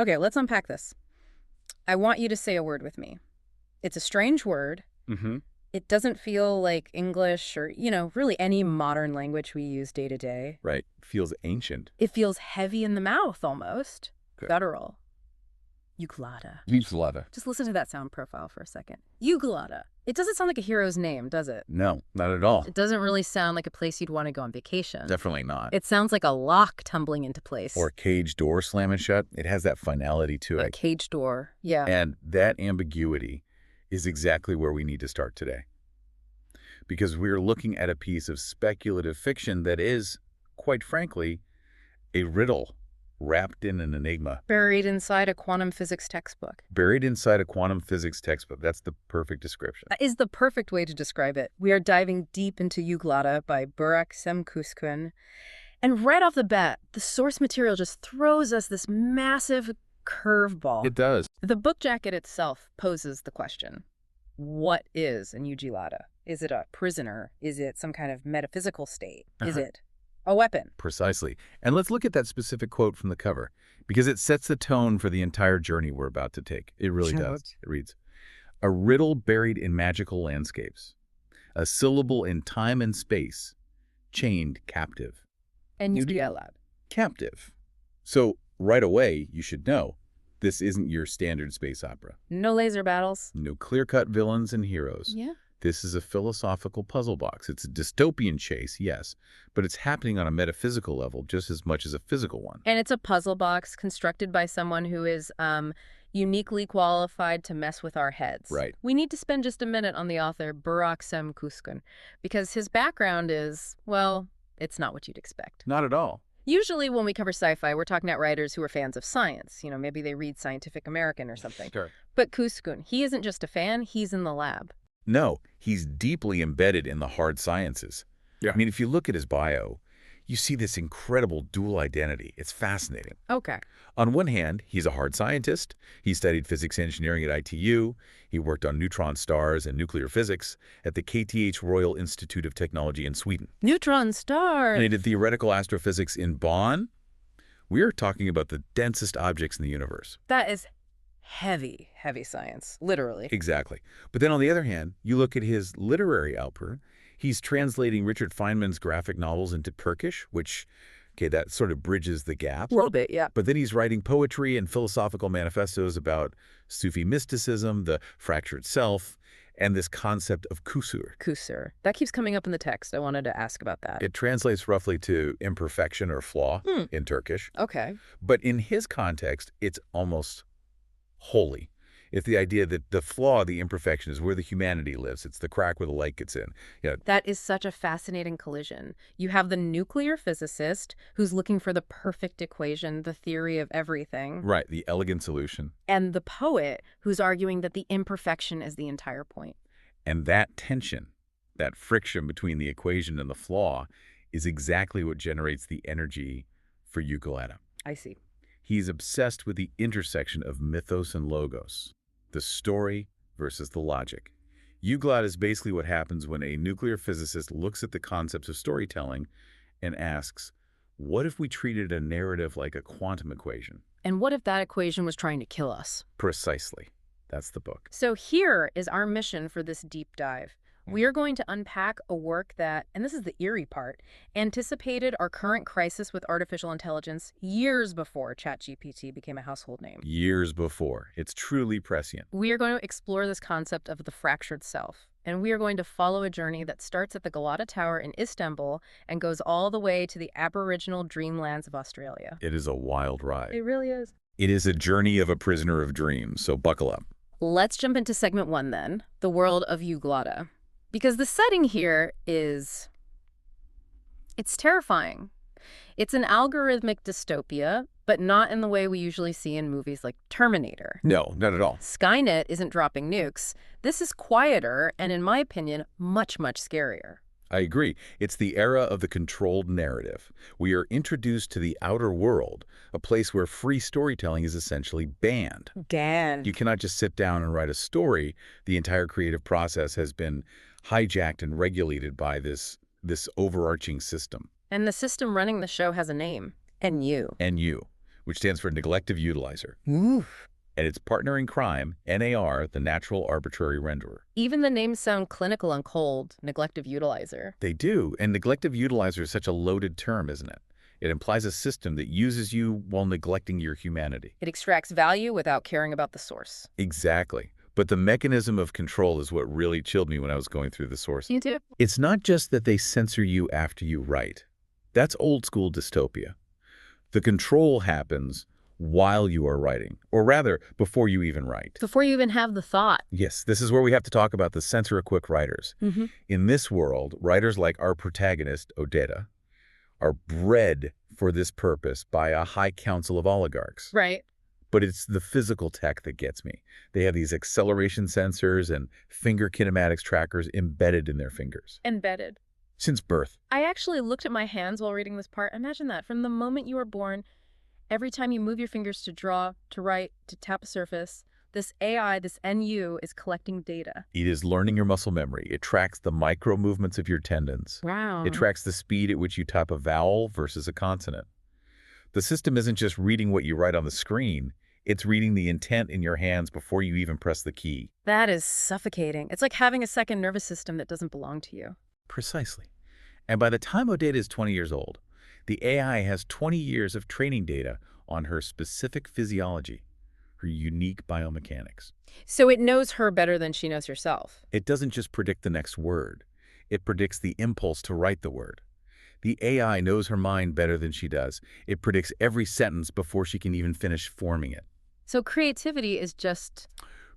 Okay, let's unpack this. I want you to say a word with me. It's a strange word. Mm-hmm. It doesn't feel like English or, really any modern language we use day to day. Right. Feels ancient. It feels heavy in the mouth almost. Okay. Guttural. UGLATA. UGLATA. Just listen to that sound profile for a second. UGLATA. It doesn't sound like a hero's name, does it? No, not at all. It doesn't really sound like a place you'd want to go on vacation. Definitely not. It sounds like a lock tumbling into place. Or a cage door slamming shut. It has that finality to A it. cage door, yeah. And that ambiguity is exactly where we need to start today. Because we're looking at a piece of speculative fiction that is, quite frankly, a riddle wrapped in an enigma. Buried inside a quantum physics textbook. Buried inside a quantum physics textbook. That's the perfect description. That is the perfect way to describe it. We are diving deep into UGLATA by Burak Semkuskun. And right off the bat, the source material just throws us this massive curveball. It does. The book jacket itself poses the question. What is an UGLATA? Is it a prisoner? Is it some kind of metaphysical state? Is it a weapon? Precisely. And let's look at that specific quote from the cover, because it sets the tone for the entire journey we're about to take. It really does. It reads, "A riddle buried in magical landscapes, a syllable in time and space, chained captive." And UGLATA. Captive. So right away, you should know, this isn't your standard space opera. No laser battles. No clear-cut villains and heroes. Yeah. This is a philosophical puzzle box. It's a dystopian chase, yes, but it's happening on a metaphysical level just as much as a physical one. And it's a puzzle box constructed by someone who is uniquely qualified to mess with our heads. Right. We need to spend just a minute on the author, Burak Semkuskun, because his background is, well, it's not what you'd expect. Not at all. Usually when we cover sci-fi, we're talking about writers who are fans of science. Maybe they read Scientific American or something. Sure. But Kuskun, he isn't just a fan, he's in the lab. No, he's deeply embedded in the hard sciences. Yeah. I mean, if you look at his bio, you see this incredible dual identity. It's fascinating. Okay. On one hand, he's a hard scientist. He studied physics engineering at ITU. He worked on neutron stars and nuclear physics at the KTH Royal Institute of Technology in Sweden. Neutron stars. And he did theoretical astrophysics in Bonn. We are talking about the densest objects in the universe. That is heavy, heavy science, literally. Exactly. But then on the other hand, you look at his literary output. He's translating Richard Feynman's graphic novels into Turkish, which, okay, that sort of bridges the gap. A little bit, yeah. But then he's writing poetry and philosophical manifestos about Sufi mysticism, the fractured self, and this concept of kusur. Kusur. That keeps coming up in the text. I wanted to ask about that. It translates roughly to imperfection or flaw in Turkish. Okay. But in his context, it's almost holy. It's the idea that the flaw, the imperfection, is where the humanity lives. It's the crack where the light gets in. That is such a fascinating collision. You have the nuclear physicist who's looking for the perfect equation, the theory of everything. Right, the elegant solution. And the poet who's arguing that the imperfection is the entire point. And that tension, that friction between the equation and the flaw, is exactly what generates the energy for UGLATA. I see. He's obsessed with the intersection of mythos and logos, the story versus the logic. UGLATA is basically what happens when a nuclear physicist looks at the concepts of storytelling and asks, what if we treated a narrative like a quantum equation? And what if that equation was trying to kill us? Precisely. That's the book. So here is our mission for this deep dive. We are going to unpack a work that, and this is the eerie part, anticipated our current crisis with artificial intelligence years before ChatGPT became a household name. Years before. It's truly prescient. We are going to explore this concept of the fractured self, and we are going to follow a journey that starts at the Galata Tower in Istanbul and goes all the way to the Aboriginal dreamlands of Australia. It is a wild ride. It really is. It is a journey of a prisoner of dreams, so buckle up. Let's jump into segment 1 then, the world of UGLATA. Because the setting here is, it's terrifying. It's an algorithmic dystopia, but not in the way we usually see in movies like Terminator. No, not at all. Skynet isn't dropping nukes. This is quieter and, in my opinion, much, much scarier. I agree. It's the era of the controlled narrative. We are introduced to the outer world, a place where free storytelling is essentially banned. Dan. You cannot just sit down and write a story. The entire creative process has been hijacked and regulated by this overarching system. And the system running the show has a name. And you. And you. which stands for neglective utilizer. Oof. And its partner in crime, NAR, the natural arbitrary renderer. Even the names sound clinical and cold, neglective utilizer. They do, and neglective utilizer is such a loaded term, isn't it? It implies a system that uses you while neglecting your humanity. It extracts value without caring about the source. Exactly. But the mechanism of control is what really chilled me when I was going through the source. You do? It's not just that they censor you after you write. That's old school dystopia. The control happens while you are writing, or rather, before you even write. Before you even have the thought. Yes, this is where we have to talk about the censor-quick writers. Mm-hmm. In this world, writers like our protagonist, Odetta, are bred for this purpose by a high council of oligarchs. Right. But it's the physical tech that gets me. They have these acceleration sensors and finger kinematics trackers embedded in their fingers. Embedded. Since birth. I actually looked at my hands while reading this part. Imagine that. From the moment you were born, every time you move your fingers to draw, to write, to tap a surface, this AI, this NU, is collecting data. It is learning your muscle memory. It tracks the micro movements of your tendons. Wow. It tracks the speed at which you type a vowel versus a consonant. The system isn't just reading what you write on the screen. It's reading the intent in your hands before you even press the key. That is suffocating. It's like having a second nervous system that doesn't belong to you. Precisely. And by the time Odetta is 20 years old, the AI has 20 years of training data on her specific physiology, her unique biomechanics. So it knows her better than she knows herself. It doesn't just predict the next word. It predicts the impulse to write the word. The AI knows her mind better than she does. It predicts every sentence before she can even finish forming it. So creativity is just...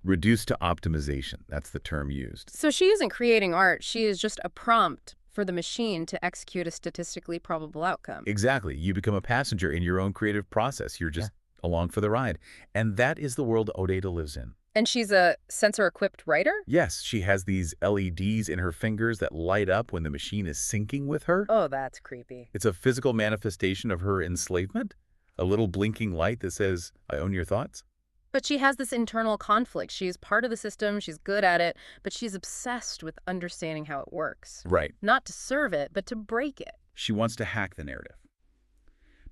Reduced to optimization. That's the term used. So she isn't creating art. She is just a prompt for the machine to execute a statistically probable outcome. Exactly. You become a passenger in your own creative process. You're just along for the ride. And that is the world Odetta lives in. And she's a sensor-equipped writer? Yes, she has these LEDs in her fingers that light up when the machine is syncing with her. Oh, that's creepy. It's a physical manifestation of her enslavement. A little blinking light that says, I own your thoughts. But she has this internal conflict. She's part of the system, she's good at it, but she's obsessed with understanding how it works. Right. Not to serve it, but to break it. She wants to hack the narrative.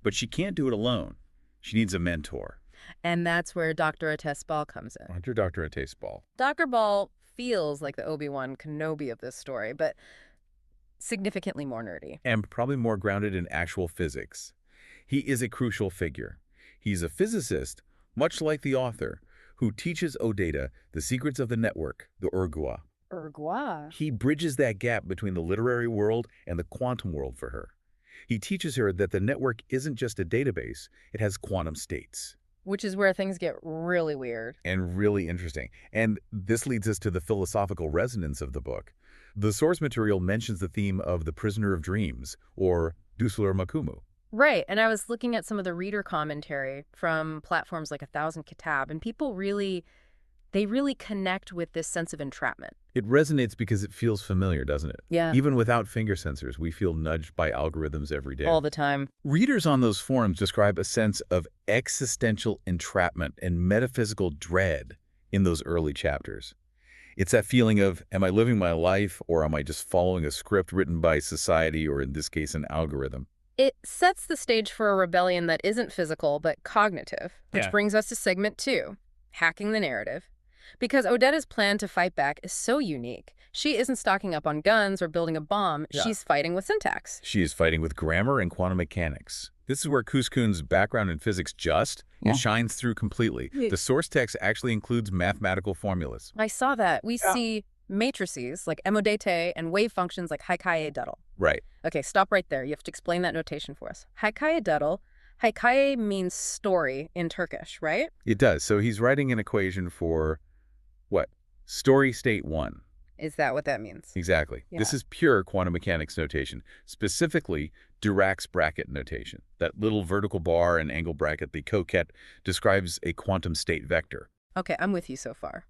But she can't do it alone. She needs a mentor. And that's where Dr. Ates Ball comes in. Dr. Ates Ball. Dr. Ball feels like the Obi-Wan Kenobi of this story, but significantly more nerdy. And probably more grounded in actual physics. He is a crucial figure. He's a physicist, much like the author, who teaches Odetta the secrets of the network, the Urgua. Urgua? He bridges that gap between the literary world and the quantum world for her. He teaches her that the network isn't just a database, it has quantum states. Which is where things get really weird. And really interesting. And this leads us to the philosophical resonance of the book. The source material mentions the theme of the prisoner of dreams, or Dusler Makumu. Right, and I was looking at some of the reader commentary from platforms like 1000 Kitab, and people really connect with this sense of entrapment. It resonates because it feels familiar, doesn't it? Yeah. Even without finger sensors, we feel nudged by algorithms every day. All the time. Readers on those forums describe a sense of existential entrapment and metaphysical dread in those early chapters. It's that feeling of, am I living my life, or am I just following a script written by society, or in this case, an algorithm? It sets the stage for a rebellion that isn't physical, but cognitive, which brings us to segment 2, hacking the narrative. Because Odetta's plan to fight back is so unique. She isn't stocking up on guns or building a bomb. She's fighting with syntax. She is fighting with grammar and quantum mechanics. This is where Kuskoon's background in physics shines through completely. The source text actually includes mathematical formulas. I saw that. We see matrices like Emodete and wave functions like Haikaye Duddle. Right. Okay, stop right there. You have to explain that notation for us. Haikaye Duddle. Haikaye means story in Turkish, right? It does. So he's writing an equation for, what? Story state 1. Is that what that means? Exactly. Yeah. This is pure quantum mechanics notation, specifically Dirac's bracket notation. That little vertical bar and angle bracket, the coquette, describes a quantum state vector. Okay, I'm with you so far.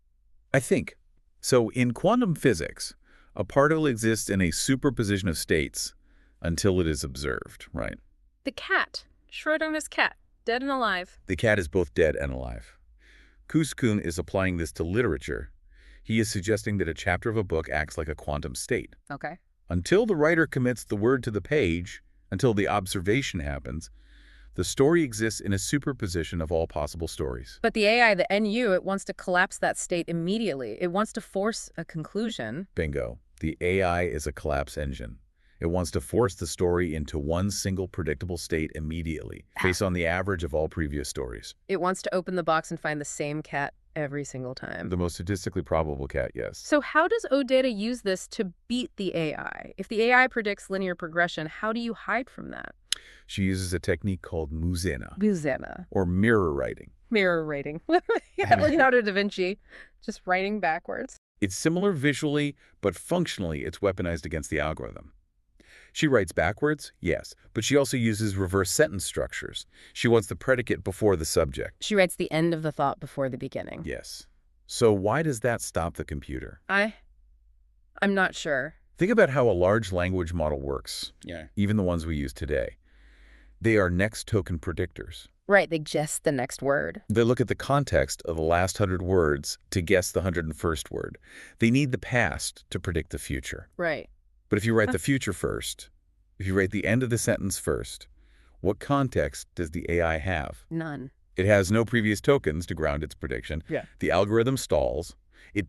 I think. So in quantum physics, a particle exists in a superposition of states until it is observed, right? The cat. Schrödinger's cat. Dead and alive. The cat is both dead and alive. Kuskoon is applying this to literature. He is suggesting that a chapter of a book acts like a quantum state. Okay. Until the writer commits the word to the page, until the observation happens, The story exists in a superposition of all possible stories. But the AI, the NU, it wants to collapse that state immediately. It wants to force a conclusion. Bingo. The AI is a collapse engine. It wants to force the story into one single predictable state immediately, based on the average of all previous stories. It wants to open the box and find the same cat every single time. The most statistically probable cat, yes. So how does OData use this to beat the AI? If the AI predicts linear progression, how do you hide from that? She uses a technique called Buzena. or mirror writing. Mirror writing. Yeah, Leonardo da Vinci, just writing backwards. It's similar visually, but functionally it's weaponized against the algorithm. She writes backwards, yes, but she also uses reverse sentence structures. She wants the predicate before the subject. She writes the end of the thought before the beginning. Yes. So why does that stop the computer? I'm not sure. Think about how a large language model works. Yeah. Even the ones we use today. They are next token predictors. Right, they guess the next word. They look at the context of the last 100 words to guess the 101st word. They need the past to predict the future. Right. But if you write the future first, if you write the end of the sentence first, what context does the AI have? None. It has no previous tokens to ground its prediction. Yeah. The algorithm stalls. It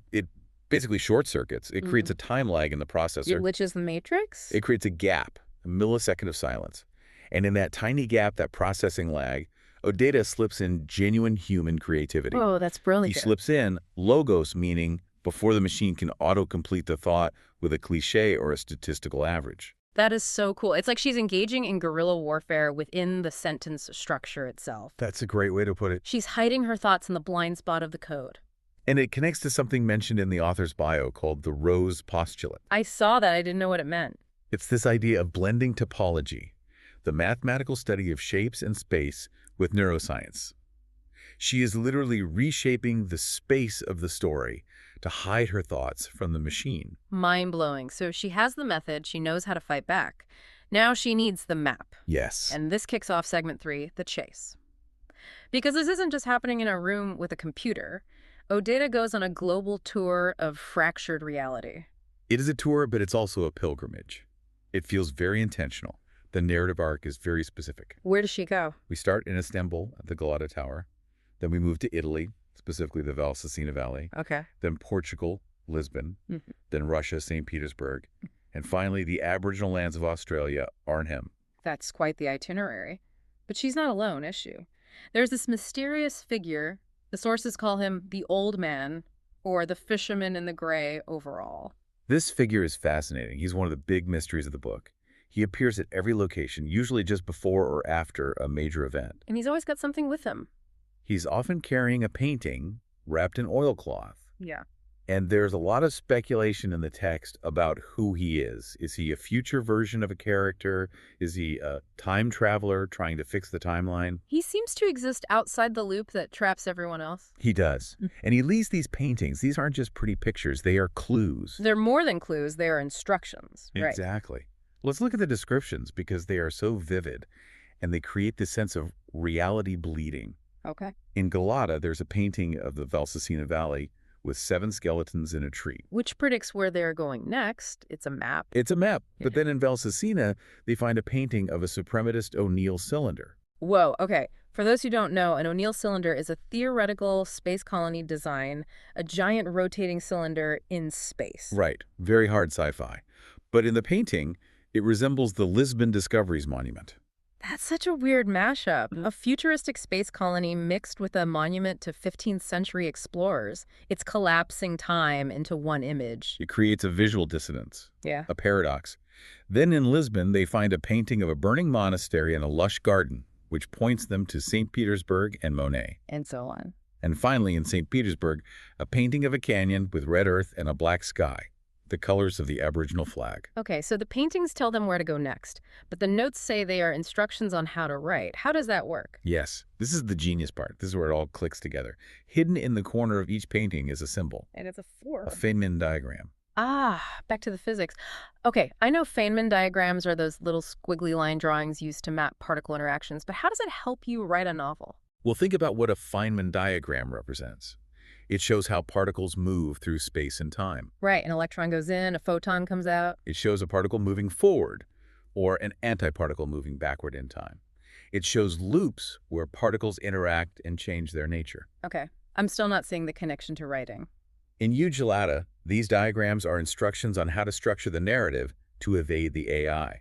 basically short circuits. It creates a time lag in the processor. It glitches the matrix? It creates a gap, a millisecond of silence. And in that tiny gap, that processing lag, OData slips in genuine human creativity. Oh, that's brilliant. He slips in logos, meaning before the machine can auto-complete the thought with a cliche or a statistical average. That is so cool. It's like she's engaging in guerrilla warfare within the sentence structure itself. That's a great way to put it. She's hiding her thoughts in the blind spot of the code. And it connects to something mentioned in the author's bio called the Rose postulate. I saw that. I didn't know what it meant. It's this idea of blending topology, the mathematical study of shapes and space, with neuroscience. She is literally reshaping the space of the story to hide her thoughts from the machine. Mind-blowing. So she has the method. She knows how to fight back. Now she needs the map. Yes. And this kicks off segment 3, the chase. Because this isn't just happening in a room with a computer. OData goes on a global tour of fractured reality. It is a tour, but it's also a pilgrimage. It feels very intentional. The narrative arc is very specific. Where does she go? We start in Istanbul at the UGLATA Tower. Then we move to Italy, specifically the Valsicina Valley. Okay. Then Portugal, Lisbon. Then Russia, St. Petersburg. And finally, the Aboriginal lands of Australia, Arnhem. That's quite the itinerary. But she's not alone, is she? There's this mysterious figure. The sources call him the Old Man, or the Fisherman in the Gray overall. This figure is fascinating. He's one of the big mysteries of the book. He appears at every location, usually just before or after a major event. And he's always got something with him. He's often carrying a painting wrapped in oilcloth. Yeah. And there's a lot of speculation in the text about who he is. Is he a future version of a character? Is he a time traveler trying to fix the timeline? He seems to exist outside the loop that traps everyone else. He does. And he leaves these paintings. These aren't just pretty pictures. They are clues. They're more than clues. They are instructions. Exactly. Right. Let's look at the descriptions because they are so vivid and they create this sense of reality bleeding. Okay. In UGLATA, there's a painting of the Valsicina Valley with 7 skeletons in a tree. Which predicts where they're going next. It's a map. It's a map. Yeah. But then in Valsicina, they find a painting of a suprematist O'Neill cylinder. Whoa, okay. For those who don't know, an O'Neill cylinder is a theoretical space colony design, a giant rotating cylinder in space. Right. Very hard sci-fi. But in the painting, it resembles the Lisbon Discoveries Monument. That's such a weird mashup. A futuristic space colony mixed with a monument to 15th century explorers. It's collapsing time into one image. It creates a visual dissonance. Yeah. A paradox. Then in Lisbon, they find a painting of a burning monastery and a lush garden, which points them to St. Petersburg and Monet. And so on. And finally, in St. Petersburg, a painting of a canyon with red earth and a black sky, the colors of the Aboriginal flag. Okay, so the paintings tell them where to go next, but the notes say they are instructions on how to write. How does that work? Yes, this is the genius part. This is where it all clicks together. Hidden in the corner of each painting is a symbol. And it's a 4. A Feynman diagram. Ah, back to the physics. Okay, I know Feynman diagrams are those little squiggly line drawings used to map particle interactions, but how does it help you write a novel? Well, think about what a Feynman diagram represents. It shows how particles move through space and time. Right, an electron goes in, a photon comes out. It shows a particle moving forward or an antiparticle moving backward in time. It shows loops where particles interact and change their nature. Okay. I'm still not seeing the connection to writing. In UGLATA, these diagrams are instructions on how to structure the narrative to evade the AI.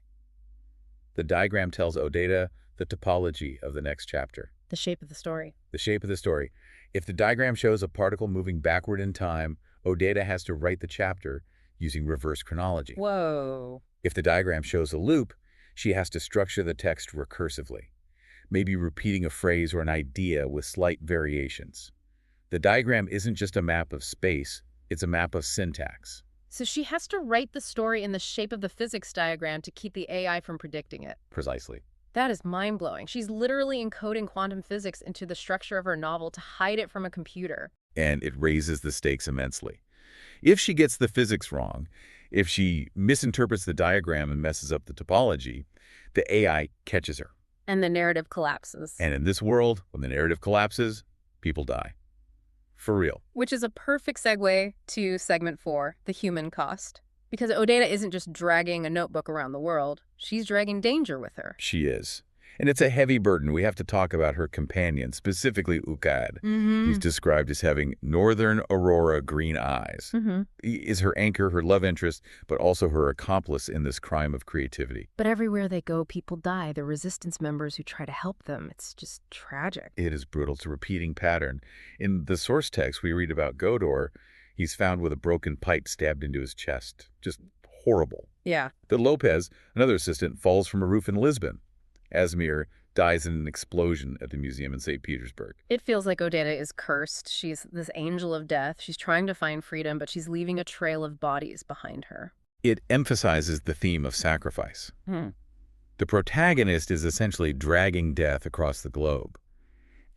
The diagram tells OData the topology of the next chapter. The shape of the story. The shape of the story. If the diagram shows a particle moving backward in time, OData has to write the chapter using reverse chronology. Whoa. If the diagram shows a loop, she has to structure the text recursively, maybe repeating a phrase or an idea with slight variations. The diagram isn't just a map of space, it's a map of syntax. So she has to write the story in the shape of the physics diagram to keep the AI from predicting it. Precisely. That is mind-blowing. She's literally encoding quantum physics into the structure of her novel to hide it from a computer. And it raises the stakes immensely. If she gets the physics wrong, if she misinterprets the diagram and messes up the topology, the AI catches her. And the narrative collapses. And in this world, when the narrative collapses, people die. For real. Which is a perfect segue to segment 4, the human cost. Because OData isn't just dragging a notebook around the world, she's dragging danger with her. She is. And it's a heavy burden. We have to talk about her companion, specifically Ukad. He's described as having northern aurora green eyes. He is her anchor, her love interest, but also her accomplice in this crime of creativity. But everywhere they go, people die. The resistance members who try to help them. It's just tragic. It is brutal. It's a repeating pattern. In the source text, we read about Godor. He's found with a broken pipe stabbed into his chest. Just horrible. Yeah. That Lopez, another assistant, falls from a roof in Lisbon. Asmir dies in an explosion at the museum in St. Petersburg. It feels like OData is cursed. She's this angel of death. She's trying to find freedom, but she's leaving a trail of bodies behind her. It emphasizes the theme of sacrifice. The protagonist is essentially dragging death across the globe.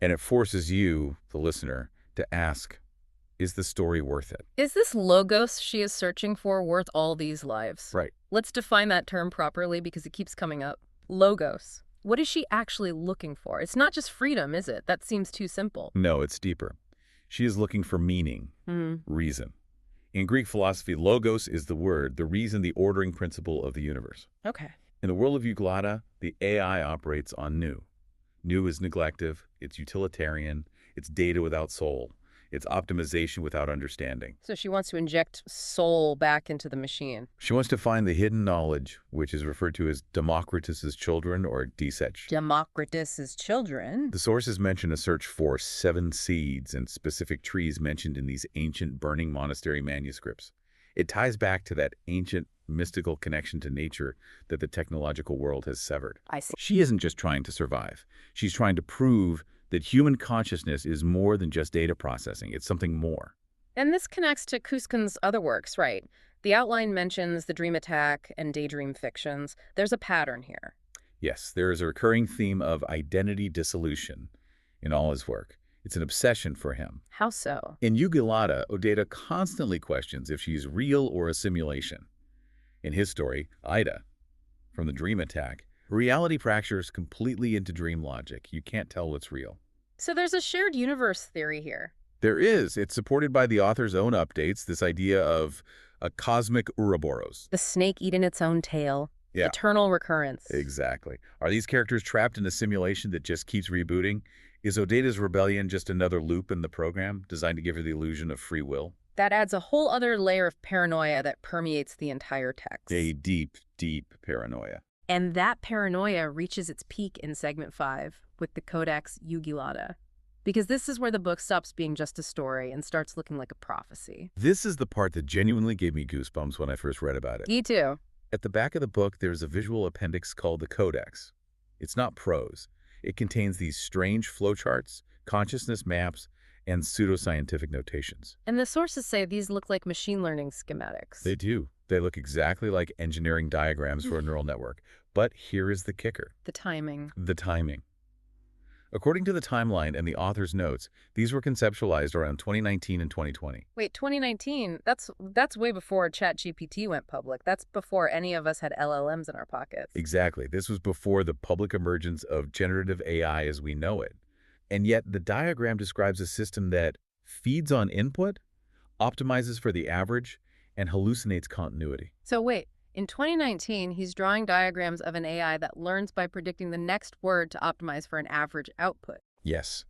And it forces you, the listener, to ask, is the story worth it? Is this logos she is searching for worth all these lives? Right. Let's define that term properly because it keeps coming up. Logos. What is she actually looking for? It's not just freedom, is it? That seems too simple. No, it's deeper. She is looking for meaning, reason. In Greek philosophy, logos is the word, the reason, the ordering principle of the universe. Okay. In the world of UGLATA, the AI operates on nu. Nu is neglective, it's utilitarian, it's data without soul, it's optimization without understanding. So she wants to inject soul back into the machine. She wants to find the hidden knowledge, which is referred to as Democritus's children or Desech. Democritus's children? The sources mention a search for 7 seeds and specific trees mentioned in these ancient burning monastery manuscripts. It ties back to that ancient mystical connection to nature that the technological world has severed. I see. She isn't just trying to survive. She's trying to prove that human consciousness is more than just data processing. It's something more. And this connects to Kuskin's other works, right? The outline mentions the dream attack and daydream fictions. There's a pattern here. Yes, there is a recurring theme of identity dissolution in all his work. It's an obsession for him. How so? In UGLATA, OData constantly questions if she's real or a simulation. In his story, Ida, from the dream attack, reality fractures completely into dream logic. You can't tell what's real. So there's a shared universe theory here. There is. It's supported by the author's own updates, this idea of a cosmic Ouroboros. The snake eating its own tail. Yeah. Eternal recurrence. Exactly. Are these characters trapped in a simulation that just keeps rebooting? Is OData's rebellion just another loop in the program designed to give her the illusion of free will? That adds a whole other layer of paranoia that permeates the entire text. A deep, deep paranoia. And that paranoia reaches its peak in segment 5 with the Codex UGLATA. Because this is where the book stops being just a story and starts looking like a prophecy. This is the part that genuinely gave me goosebumps when I first read about it. Me too. At the back of the book, there's a visual appendix called the Codex. It's not prose. It contains these strange flowcharts, consciousness maps, and pseudoscientific notations. And the sources say these look like machine learning schematics. They do. They look exactly like engineering diagrams for a neural network. But here is the kicker. The timing. The timing. According to the timeline and the author's notes, these were conceptualized around 2019 and 2020. Wait, 2019? That's way before ChatGPT went public. That's before any of us had LLMs in our pockets. Exactly. This was before the public emergence of generative AI as we know it. And yet the diagram describes a system that feeds on input, optimizes for the average, and hallucinates continuity. So wait, In 2019, he's drawing diagrams of an AI that learns by predicting the next word to optimize for an average output. Yes.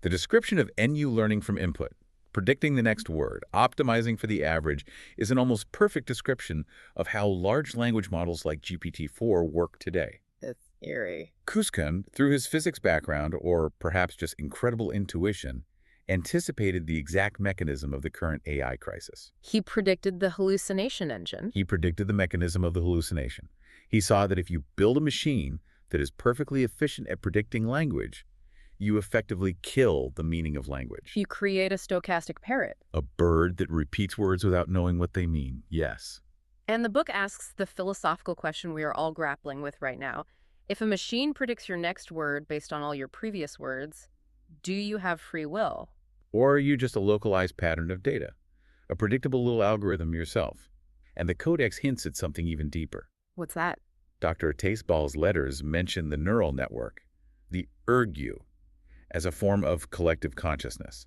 The description of NU learning from input, predicting the next word, optimizing for the average, is an almost perfect description of how large language models like GPT-4 work today. It's eerie. Kuskun, through his physics background, or perhaps just incredible intuition, anticipated the exact mechanism of the current AI crisis. He predicted the hallucination engine. He predicted the mechanism of the hallucination. He saw that if you build a machine that is perfectly efficient at predicting language, you effectively kill the meaning of language. You create a stochastic parrot. A bird that repeats words without knowing what they mean, yes. And the book asks the philosophical question we are all grappling with right now. If a machine predicts your next word based on all your previous words, do you have free will? Or are you just a localized pattern of data, a predictable little algorithm yourself? And the Codex hints at something even deeper. What's that? Dr. Taceball's letters mention the neural network, the ERGU, as a form of collective consciousness.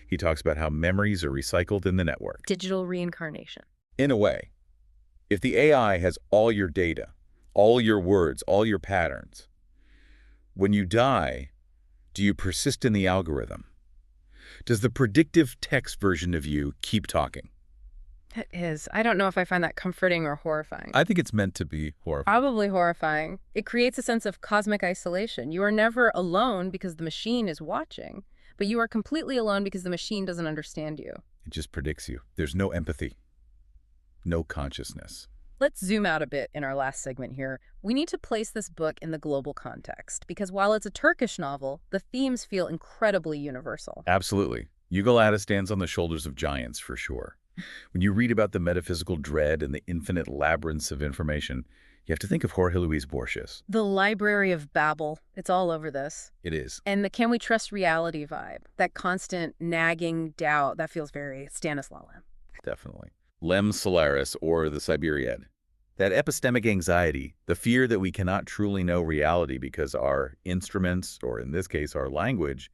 He talks about how memories are recycled in the network. Digital reincarnation. In a way, if the AI has all your data, all your words, all your patterns, when you die, do you persist in the algorithm? Does the predictive text version of you keep talking? That is. I don't know if I find that comforting or horrifying. I think it's meant to be horrifying. Probably horrifying. It creates a sense of cosmic isolation. You are never alone because the machine is watching, but you are completely alone because the machine doesn't understand you. It just predicts you. There's no empathy, no consciousness. Let's zoom out a bit in our last segment here. We need to place this book in the global context, because while it's a Turkish novel, the themes feel incredibly universal. Absolutely. UGLATA stands on the shoulders of giants, for sure. When you read about the metaphysical dread and the infinite labyrinths of information, you have to think of Jorge Luis Borges. The Library of Babel, it's all over this. It is. And the can we trust reality vibe, that constant nagging doubt, that feels very Stanislaw Lem. Definitely. Lem Solaris, or the Siberiad. That epistemic anxiety, the fear that we cannot truly know reality because our instruments, or in this case our language,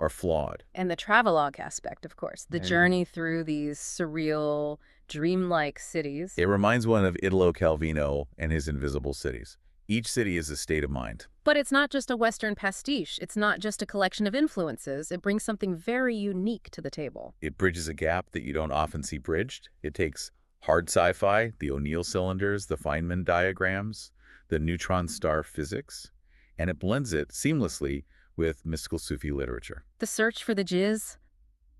are flawed. And the travelogue aspect, of course, the journey through these surreal, dreamlike cities. It reminds one of Italo Calvino and his invisible cities. Each city is a state of mind. But it's not just a Western pastiche. It's not just a collection of influences. It brings something very unique to the table. It bridges a gap that you don't often see bridged. It takes hard sci-fi, the O'Neill cylinders, the Feynman diagrams, the neutron star physics, and it blends it seamlessly with mystical Sufi literature. The search for the jizz,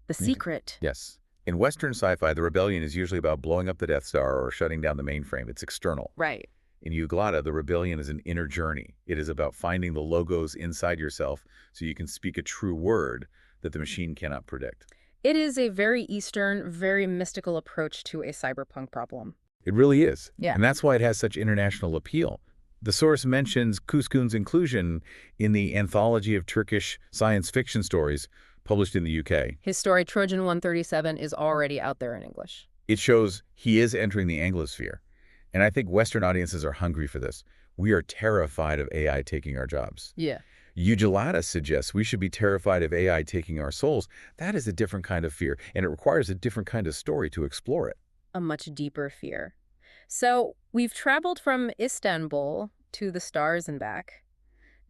the secret. Yes. In Western sci-fi, the rebellion is usually about blowing up the Death Star or shutting down the mainframe. It's external. Right. In UGLATA, the rebellion is an inner journey. It is about finding the logos inside yourself so you can speak a true word that the machine cannot predict. It is a very Eastern, very mystical approach to a cyberpunk problem. It really is. Yeah. And that's why it has such international appeal. The source mentions Kuskun's inclusion in the anthology of Turkish science fiction stories published in the UK. His story, Trojan 137, is already out there in English. It shows he is entering the Anglosphere. And I think Western audiences are hungry for this. We are terrified of AI taking our jobs. Yeah. UGLATA suggests we should be terrified of AI taking our souls. That is a different kind of fear, and it requires a different kind of story to explore it. A much deeper fear. So we've traveled from Istanbul to the stars and back.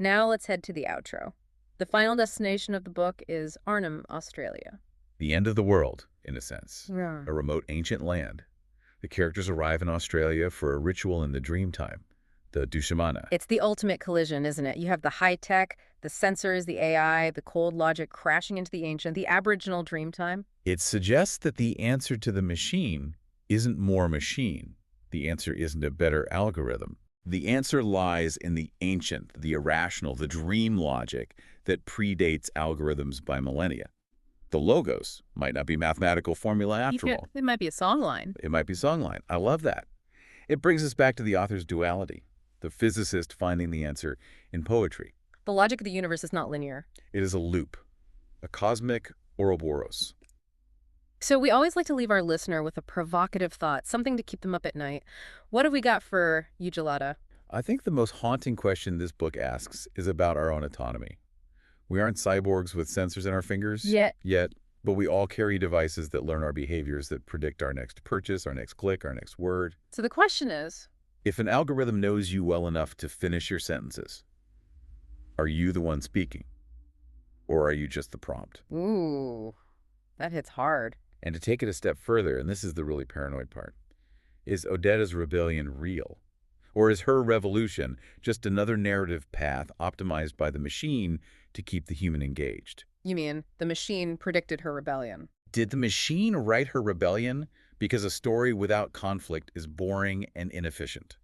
Now let's head to the outro. The final destination of the book is Arnhem, Australia. The end of the world, in a sense. Yeah. A remote ancient land. The characters arrive in Australia for a ritual in the Dreamtime, the Dushmana. It's the ultimate collision, isn't it? You have the high-tech, the sensors, the AI, the cold logic crashing into the ancient, the Aboriginal Dreamtime. It suggests that the answer to the machine isn't more machine. The answer isn't a better algorithm. The answer lies in the ancient, the irrational, the dream logic that predates algorithms by millennia. The logos might not be mathematical formula after all. It might be a songline. It might be songline. I love that. It brings us back to the author's duality, the physicist finding the answer in poetry. The logic of the universe is not linear. It is a loop, a cosmic Ouroboros. So we always like to leave our listener with a provocative thought, something to keep them up at night. What have we got for UGLATA? I think the most haunting question this book asks is about our own autonomy. We aren't cyborgs with sensors in our fingers. Yet. Yet But we all carry devices that learn our behaviors, that predict our next purchase, our next click, our next word. So the question is, If an algorithm knows you well enough to finish your sentences, are you the one speaking? Or are you just the prompt? ooh, that hits hard. And to take it a step further, and this is the really paranoid part, is Odeta's rebellion real? Or is her revolution just another narrative path optimized by the machine to keep the human engaged? You mean the machine predicted her rebellion? Did the machine write her rebellion because a story without conflict is boring and inefficient?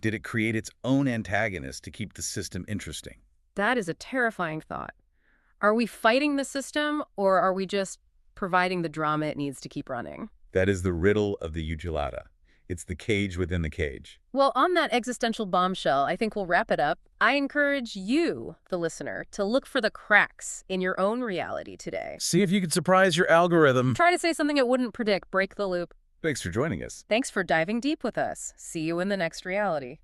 Did it create its own antagonist to keep the system interesting? That is a terrifying thought. Are we fighting the system, or are we just providing the drama it needs to keep running? That is the riddle of the UGLATA. It's the cage within the cage. Well, on that existential bombshell, I think we'll wrap it up. I encourage you, the listener, to look for the cracks in your own reality today. See if you can surprise your algorithm. Try to say something it wouldn't predict. Break the loop. Thanks for joining us. Thanks for diving deep with us. See you in the next reality.